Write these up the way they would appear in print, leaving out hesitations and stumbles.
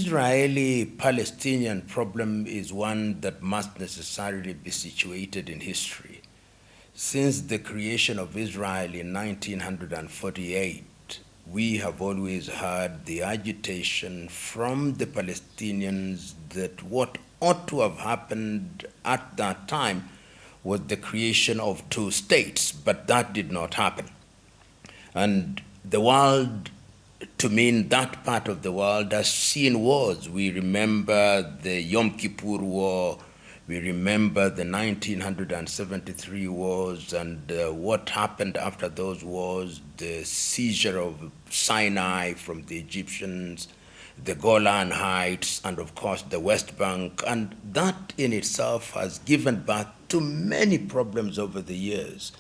Israeli-Palestinian problem is one that must necessarily be situated in history. Since the creation of Israel in 1948, we have always heard the agitation from the Palestinians that what ought to have happened at that time was the creation of two states, but that did not happen. And the world, to mean that part of the world, has seen wars. We remember the Yom Kippur War, we remember the 1973 wars, and what happened after those wars, the seizure of Sinai from the Egyptians, the Golan Heights, and of course the West Bank. And that in itself has given birth to many problems over the years,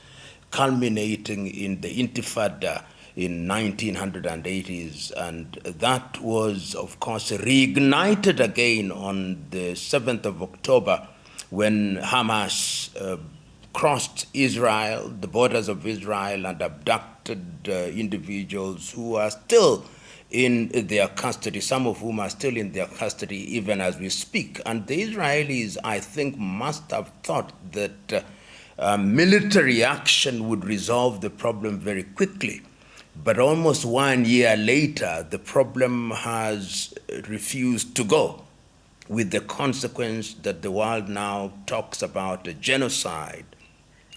culminating in the Intifada in 1980s, and that was, of course, reignited again on the 7th of October when Hamas crossed Israel, the borders of Israel, and abducted individuals who are still in their custody, some of whom are still in their custody even as we speak. And the Israelis, I think, must have thought that military action would resolve the problem very quickly. But almost 1 year later, the problem has refused to go, with the consequence that the world now talks about a genocide,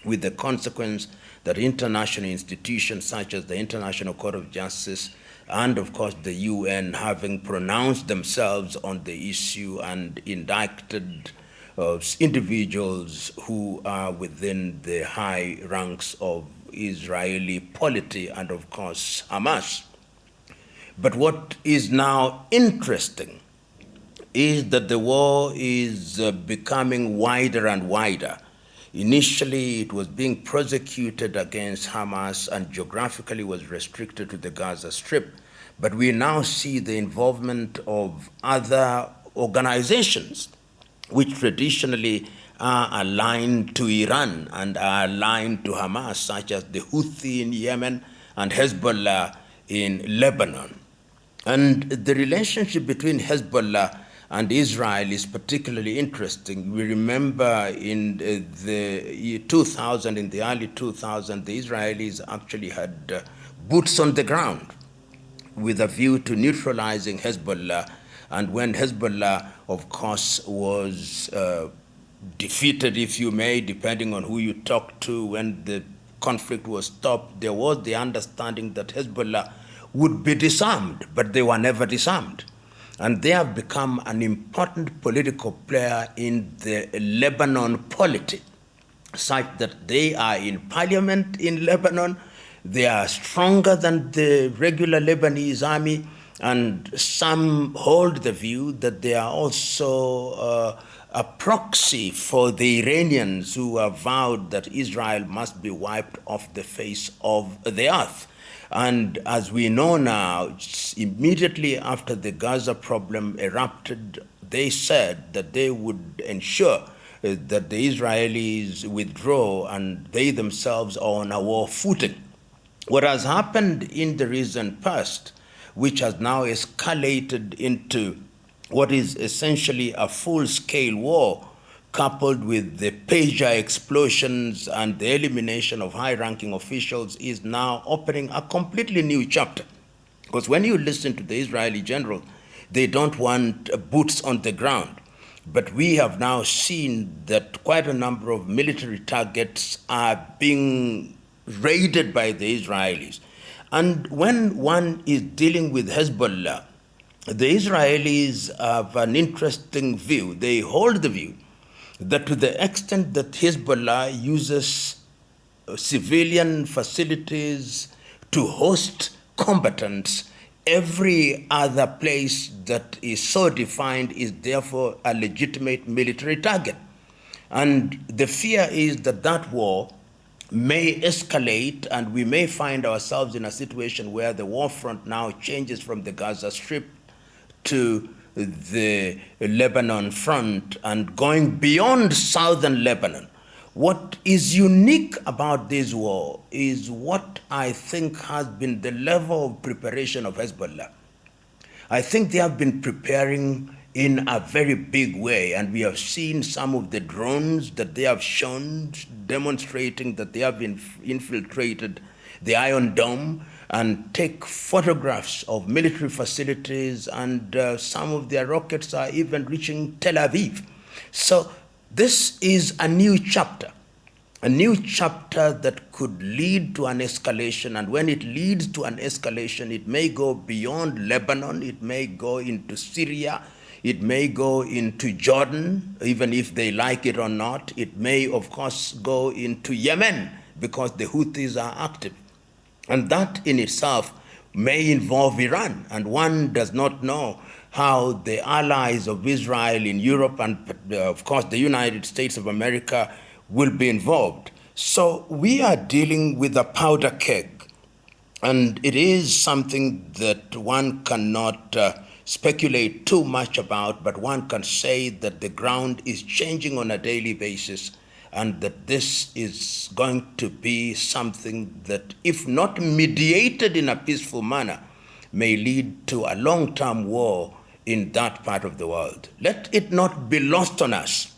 with the consequence that international institutions such as the International Court of Justice and, of course, the UN having pronounced themselves on the issue and indicted individuals who are within the high ranks of Israeli polity and, of course, Hamas. But what is now interesting is that the war is becoming wider and wider. Initially, it was being prosecuted against Hamas and geographically was restricted to the Gaza Strip. But we now see the involvement of other organizations which traditionally are aligned to Iran and are aligned to Hamas, such as the Houthi in Yemen and Hezbollah in Lebanon. And the relationship between Hezbollah and Israel is particularly interesting. We remember in the year 2000, in the early 2000s, the Israelis actually had boots on the ground with a view to neutralizing Hezbollah. And when Hezbollah, of course, was defeated, if you may, depending on who you talk to, when the conflict was stopped, there was the understanding that Hezbollah would be disarmed, but they were never disarmed. And they have become an important political player in the Lebanon polity, such that they are in parliament in Lebanon, they are stronger than the regular Lebanese army, and some hold the view that they are also a proxy for the Iranians who have vowed that Israel must be wiped off the face of the earth. And as we know now, immediately after the Gaza problem erupted, they said that they would ensure that the Israelis withdraw and they themselves are on a war footing. What has happened in the recent past, which has now escalated into what is essentially a full-scale war, coupled with the pager explosions and the elimination of high-ranking officials, is now opening a completely new chapter. Because when you listen to the Israeli general, they don't want boots on the ground. But we have now seen that quite a number of military targets are being raided by the Israelis. And when one is dealing with Hezbollah, the Israelis have an interesting view. They hold the view that to the extent that Hezbollah uses civilian facilities to host combatants, every other place that is so defined is therefore a legitimate military target. And the fear is that that war may escalate and we may find ourselves in a situation where the war front now changes from the Gaza Strip to the Lebanon front and going beyond southern Lebanon. What is unique about this war is what I think has been the level of preparation of Hezbollah. I think they have been preparing in a very big way, and we have seen some of the drones that they have shown demonstrating that they have infiltrated the Iron Dome and take photographs of military facilities, and some of their rockets are even reaching Tel Aviv. So this is a new chapter that could lead to an escalation. And when it leads to an escalation, it may go beyond Lebanon, it may go into Syria, it may go into Jordan, even if they like it or not. It may, of course, go into Yemen because the Houthis are active. And that in itself may involve Iran. And one does not know how the allies of Israel in Europe and, of course, the United States of America will be involved. So we are dealing with a powder keg, and it is something that one cannot speculate too much about, but one can say that the ground is changing on a daily basis, and that this is going to be something that, if not mediated in a peaceful manner, may lead to a long-term war in that part of the world. Let it not be lost on us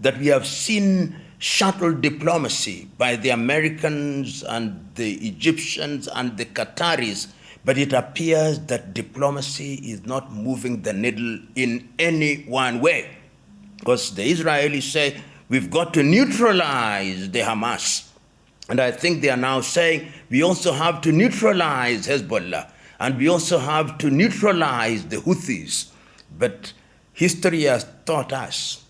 that we have seen shuttle diplomacy by the Americans and the Egyptians and the Qataris, but it appears that diplomacy is not moving the needle in any one way. Because the Israelis say, we've got to neutralize the Hamas. And I think they are now saying, we also have to neutralize Hezbollah, and we also have to neutralize the Houthis. But history has taught us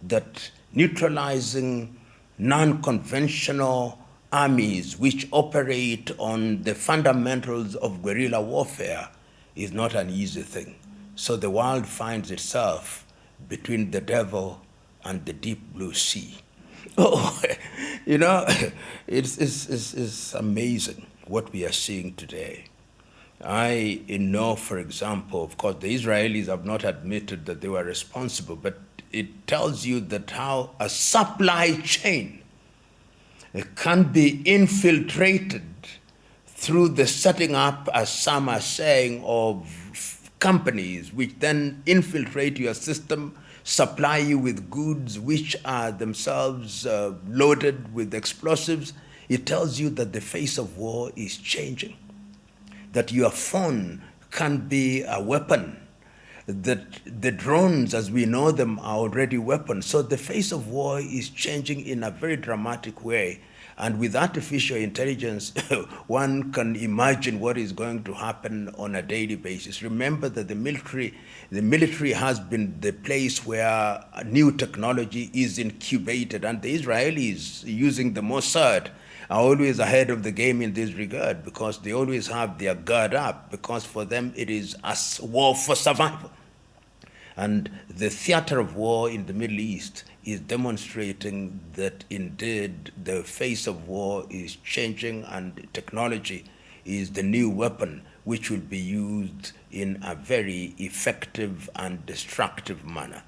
that neutralizing non-conventional armies which operate on the fundamentals of guerrilla warfare is not an easy thing. So the world finds itself between the devil and the deep blue sea. Oh, you know, it's amazing what we are seeing today. I know, for example, of course, the Israelis have not admitted that they were responsible, but it tells you that how a supply chain can be infiltrated through the setting up, as some are saying, of companies which then infiltrate your system, supply you with goods which are themselves loaded with explosives. It tells you that the face of war is changing, that your phone can be a weapon, that the drones as we know them are already weapons. So the face of war is changing in a very dramatic way. And with artificial intelligence, one can imagine what is going to happen on a daily basis. Remember that the military has been the place where new technology is incubated, and the Israelis, using the Mossad, are always ahead of the game in this regard, because they always have their guard up, because for them it is a war for survival. And the theater of war in the Middle East is demonstrating that indeed the face of war is changing, and technology is the new weapon which will be used in a very effective and destructive manner.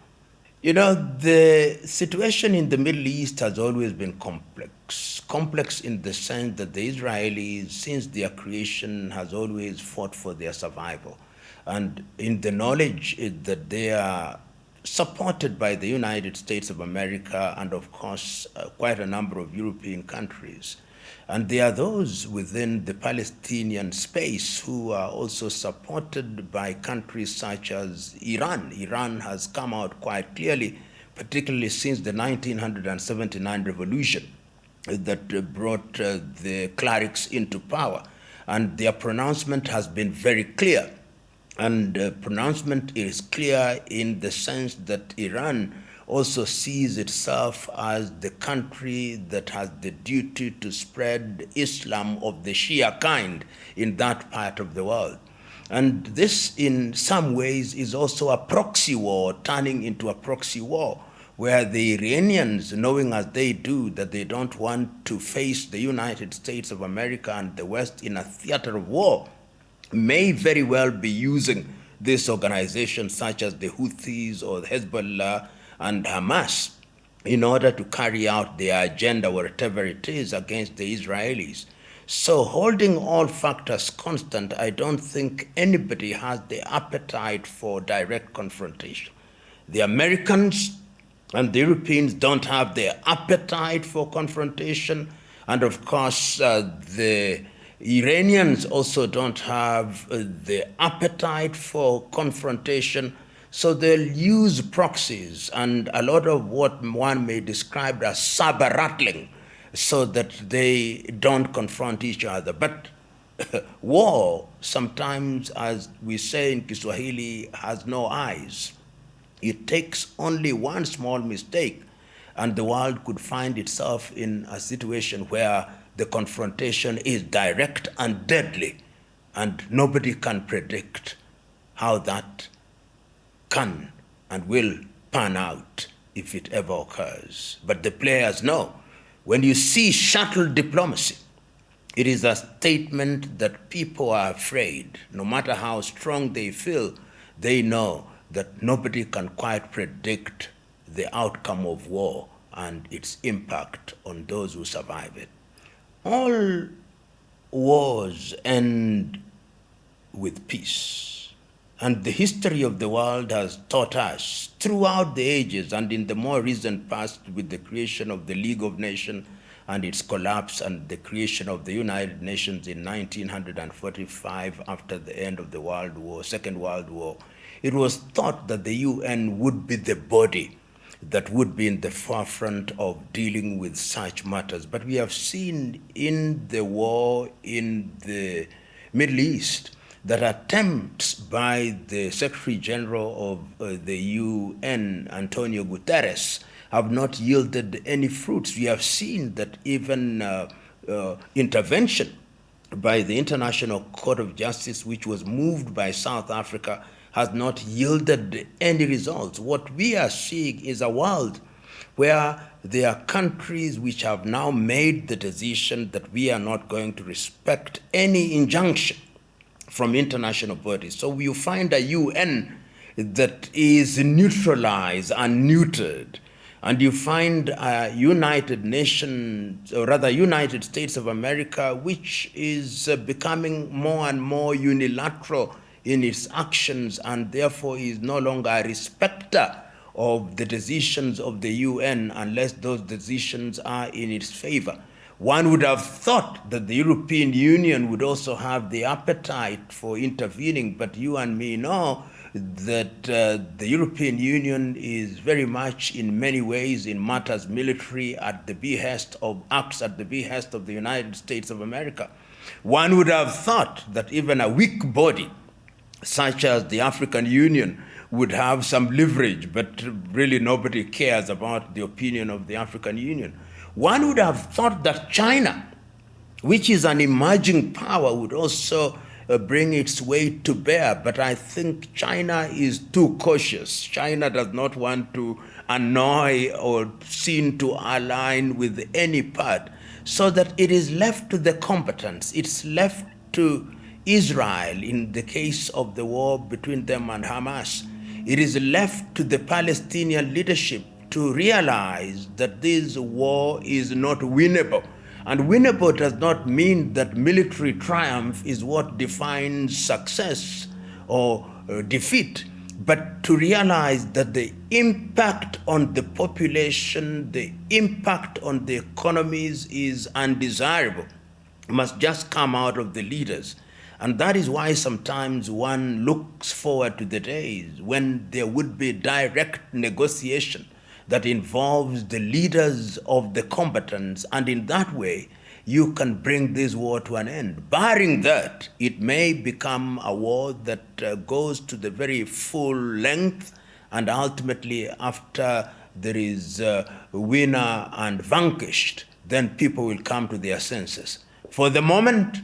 You know, the situation in the Middle East has always been complex. Complex in the sense that the Israelis, since their creation, has always fought for their survival. And in the knowledge that they are supported by the United States of America and, of course, quite a number of European countries. And there are those within the Palestinian space who are also supported by countries such as Iran. Iran has come out quite clearly, particularly since the 1979 revolution that brought the clerics into power. And their pronouncement has been very clear. And pronouncement is clear in the sense that Iran also sees itself as the country that has the duty to spread Islam of the Shia kind in that part of the world. And this, in some ways, is also a proxy war turning into a proxy war, where the Iranians, knowing as they do that they don't want to face the United States of America and the West in a theater of war, may very well be using this organization such as the Houthis or the Hezbollah and Hamas in order to carry out their agenda, whatever it is, against the Israelis. So holding all factors constant, I don't think anybody has the appetite for direct confrontation. The Americans and the Europeans don't have the appetite for confrontation. And of course, the Iranians also don't have the appetite for confrontation. So they'll use proxies and a lot of what one may describe as saber rattling so that they don't confront each other. But war, sometimes, as we say in Kiswahili, has no eyes. It takes only one small mistake, and the world could find itself in a situation where the confrontation is direct and deadly, and nobody can predict how that can and will pan out if it ever occurs. But the players know. When you see shuttle diplomacy, it is a statement that people are afraid. No matter how strong they feel, they know that nobody can quite predict the outcome of war and its impact on those who survive it. All wars end with peace. And the history of the world has taught us throughout the ages and in the more recent past with the creation of the League of Nations and its collapse and the creation of the United Nations in 1945 after the end of the Second World War, it was thought that the UN would be the body that would be in the forefront of dealing with such matters. But we have seen in the war in the Middle East that attempts by the Secretary General of the UN, Antonio Guterres, have not yielded any fruits. We have seen that even intervention by the International Court of Justice, which was moved by South Africa, has not yielded any results. What we are seeing is a world where there are countries which have now made the decision that we are not going to respect any injunction from international bodies. So you find a UN that is neutralized and neutered, and you find a United Nations, or rather United States of America, which is becoming more and more unilateral in its actions and therefore is no longer a respecter of the decisions of the UN unless those decisions are in its favor. One would have thought that the European Union would also have the appetite for intervening, but you and me know that the European Union is very much in many ways in matters military acts at the behest of the United States of America. One would have thought that even a weak body such as the African Union would have some leverage, but really nobody cares about the opinion of the African Union. One would have thought that China, which is an emerging power, would also bring its weight to bear, but I think China is too cautious. China does not want to annoy or seem to align with any part, so that it is left to the combatants. It's left to Israel in the case of the war between them and Hamas. It is left to the Palestinian leadership to realize that this war is not winnable. And winnable does not mean that military triumph is what defines success or defeat, but to realize that the impact on the population, the impact on the economies is undesirable. It must just come out of the leaders. And that is why sometimes one looks forward to the days when there would be direct negotiation that involves the leaders of the combatants, and in that way, you can bring this war to an end. Barring that, it may become a war that goes to the very full length, and ultimately, after there is winner and vanquished, then people will come to their senses. For the moment,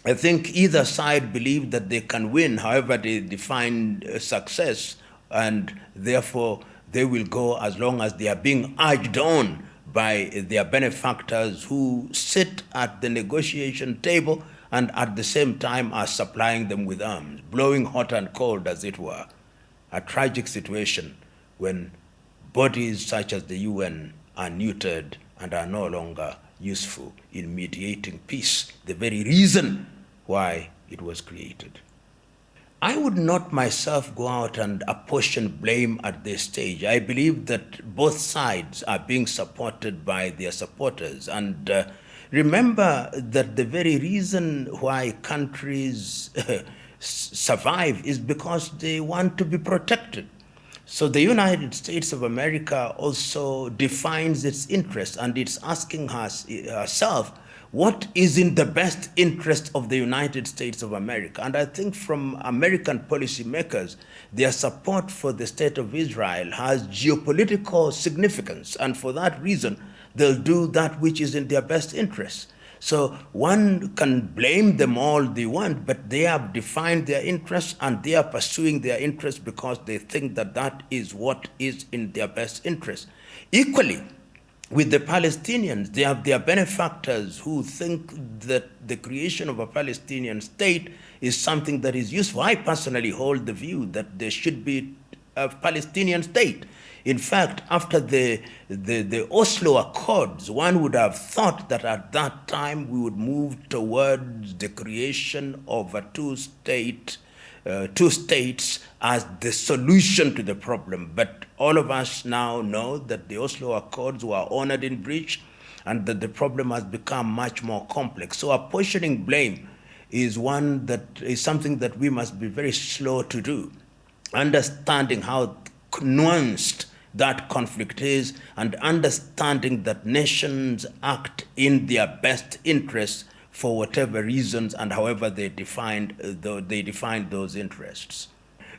I think either side believe that they can win, however they define success, and therefore they will go as long as they are being urged on by their benefactors who sit at the negotiation table and at the same time are supplying them with arms, blowing hot and cold, as it were. A tragic situation when bodies such as the UN are neutered and are no longer useful in mediating peace, the very reason why it was created. I would not myself go out and apportion blame at this stage. I believe that both sides are being supported by their supporters. And remember that the very reason why countries survive is because they want to be protected. So the United States of America also defines its interests, and it's asking herself, what is in the best interest of the United States of America? And I think from American policymakers, their support for the state of Israel has geopolitical significance, and for that reason, they'll do that which is in their best interest. So one can blame them all they want, but they have defined their interests and they are pursuing their interests because they think that that is what is in their best interest. Equally, with the Palestinians, they have their benefactors who think that the creation of a Palestinian state is something that is useful. I personally hold the view that there should be a Palestinian state. In fact, after the Oslo Accords, one would have thought that at that time we would move towards the creation of a two states as the solution to the problem. But all of us now know that the Oslo Accords were honored in breach and that the problem has become much more complex. So apportioning blame is something that we must be very slow to do. Understanding how nuanced that conflict is and understanding that nations act in their best interests for whatever reasons and however they define those interests.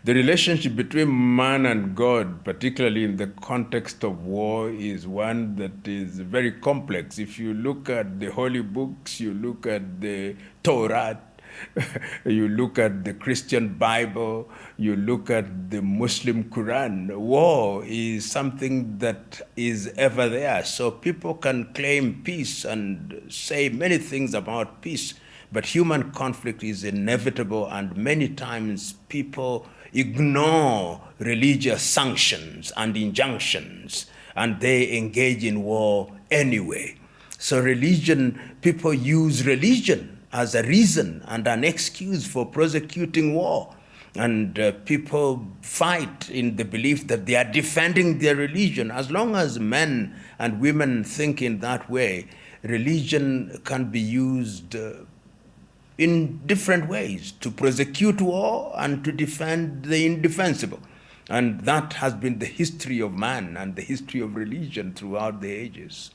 The relationship between man and God, particularly in the context of war, is one that is very complex. If you look at the holy books, you look at the Torah, you look at the Christian Bible, you look at the Muslim Quran, war is something that is ever there. So people can claim peace and say many things about peace, but human conflict is inevitable, and many times people ignore religious sanctions and injunctions, and they engage in war anyway. So people use religion as a reason and an excuse for prosecuting war. And people fight in the belief that they are defending their religion. As long as men and women think in that way, religion can be used in different ways to prosecute war and to defend the indefensible. And that has been the history of man and the history of religion throughout the ages.